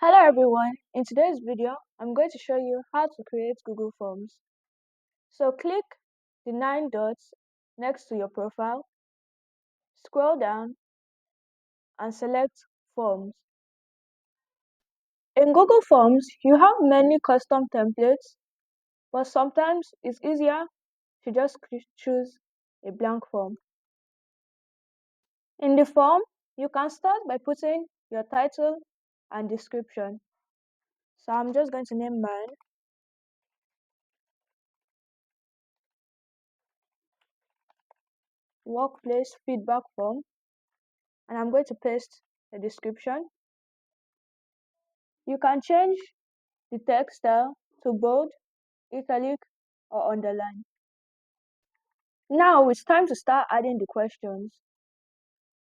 Hello everyone, in today's video, I'm going to show you how to create Google Forms. So click the 9 dots next to your profile, scroll down and select Forms. In Google Forms, you have many custom templates, but sometimes it's easier to just choose a blank form. In the form, you can start by putting your title and description. So I'm just going to name mine Workplace Feedback Form, and I'm going to paste the description. You can change the text style to bold, italic, or underline. Now it's time to start adding the questions.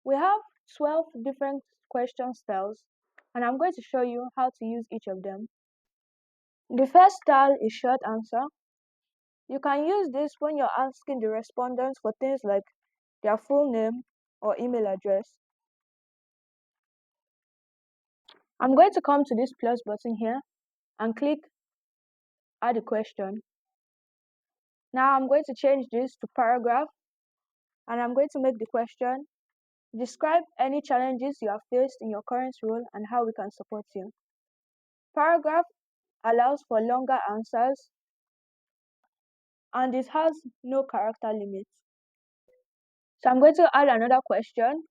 We have 12 different question styles, and I'm going to show you how to use each of them. The first style is short answer. You can use this when you're asking the respondents for things like their full name or email address. I'm going to come to this plus button here and click add a question. Now I'm going to change this to paragraph, and I'm going to make the question: describe any challenges you have faced in your current role and how we can support you. Paragraph allows for longer answers and it has no character limit. So I'm going to add another question,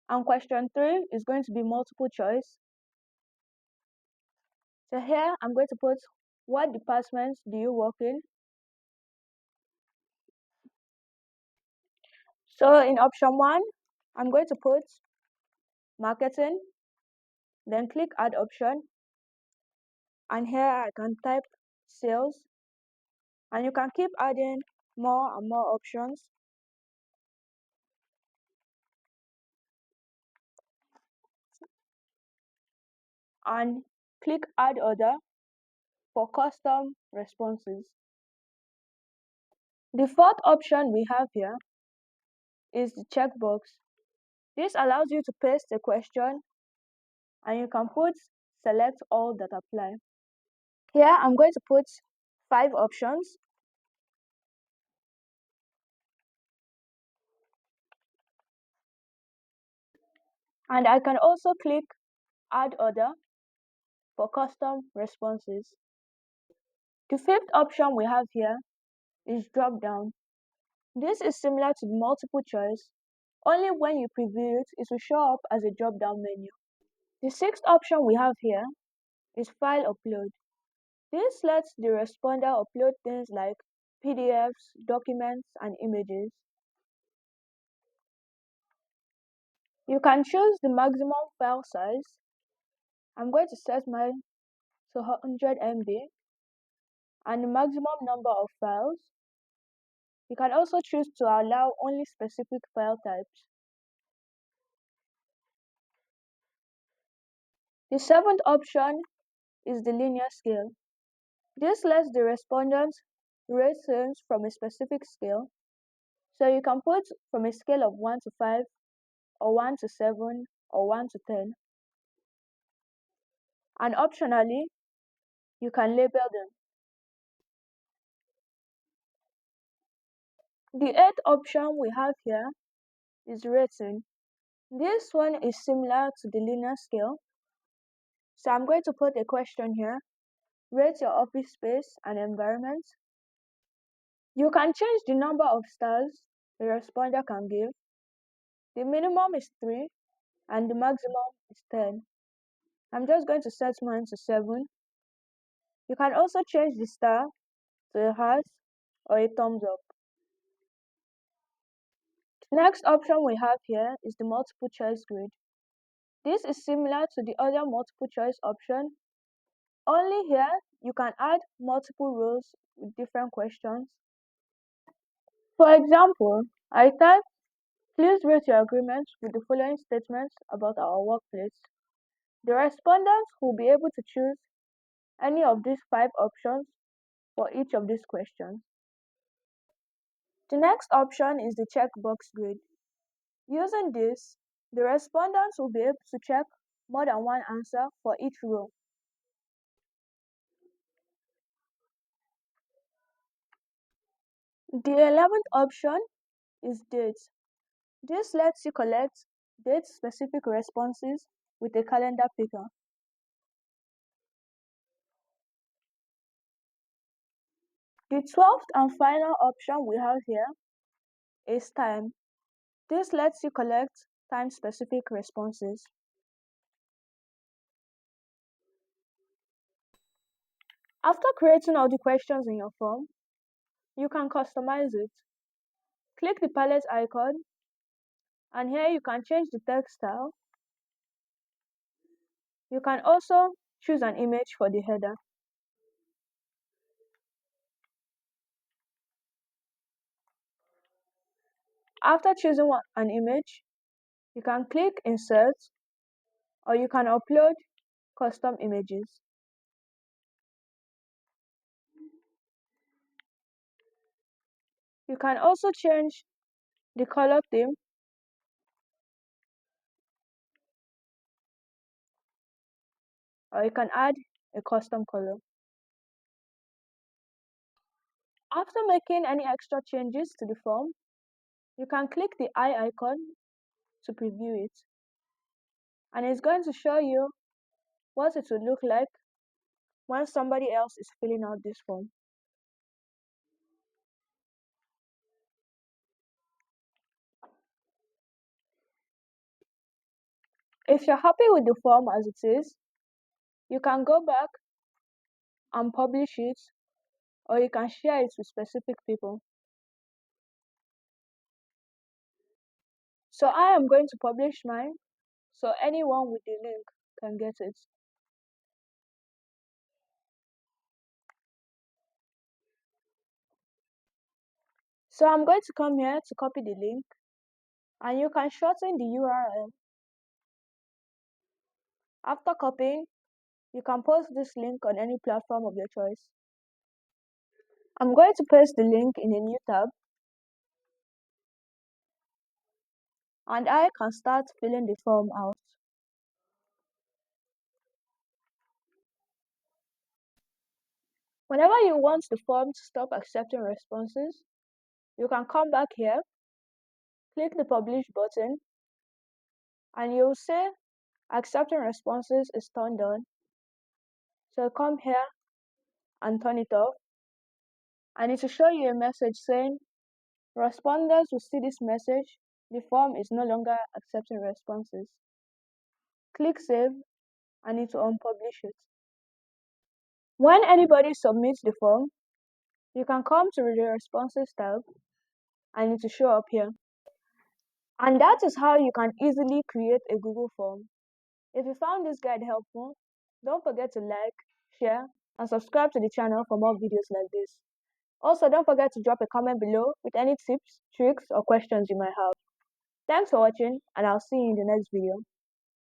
and question 3 is going to be multiple choice. So here I'm going to put, what departments do you work in? So in option 1, I'm going to put marketing, then click add option, and here I can type sales, and you can keep adding more and more options. And click add order for custom responses. The fourth option we have here is the checkbox. This allows you to paste a question and you can put select all that apply. Here I'm going to put 5 options. And I can also click add order for custom responses. The fifth option we have here is drop down. This is similar to the multiple choice, only when you preview it, it will show up as a drop down menu. The sixth option we have here is file upload. This lets the responder upload things like PDFs, documents, and images. You can choose the maximum file size. I'm going to set mine to 100 MB and the maximum number of files. You can also choose to allow only specific file types. The seventh option is the linear scale. This lets the respondent rate things from a specific scale. So you can put from a scale of 1 to 5, or 1 to 7, or 1 to 10. And optionally, you can label them. The eighth option we have here is rating. This one is similar to the linear scale. So I'm going to put a question here. Rate your office space and environment. You can change the number of stars the responder can give. The minimum is 3 and the maximum is 10. I'm just going to set mine to 7. You can also change the star to a heart or a thumbs up. The next option we have here is the multiple choice grid. This is similar to the other multiple choice option. Only here you can add multiple rows with different questions. For example, I type, please rate your agreement with the following statements about our workplace. The respondents will be able to choose any of these 5 options for each of these questions. The next option is the checkbox grid. Using this, the respondents will be able to check more than one answer for each row. The 11th option is dates. This lets you collect date-specific responses with a calendar picker. The 12th and final option we have here is time. This lets you collect time-specific responses. After creating all the questions in your form, you can customize it. Click the palette icon, and here you can change the text style. You can also choose an image for the header. After choosing an image, you can click Insert, or you can upload custom images. You can also change the color theme, or you can add a custom color. After making any extra changes to the form, you can click the eye icon to preview it. And it's going to show you what it would look like when somebody else is filling out this form. If you're happy with the form as it is, you can go back and publish it, or you can share it with specific people. So I am going to publish mine, so anyone with the link can get it. So I'm going to come here to copy the link, and you can shorten the URL. After copying, you can post this link on any platform of your choice. I'm going to paste the link in a new tab, and I can start filling the form out. Whenever you want the form to stop accepting responses, you can come back here, click the Publish button, and you'll see Accepting responses is turned on. So come here and turn it off, and it will show you a message saying, responders will see this message, the form is no longer accepting responses. Click Save, and it will unpublish it. When anybody submits the form, you can come to the Responses tab, and it will show up here. And that is how you can easily create a Google form. If you found this guide helpful, don't forget to like, share, and subscribe to the channel for more videos like this. Also, don't forget to drop a comment below with any tips, tricks, or questions you might have. Thanks for watching, and I'll see you in the next video.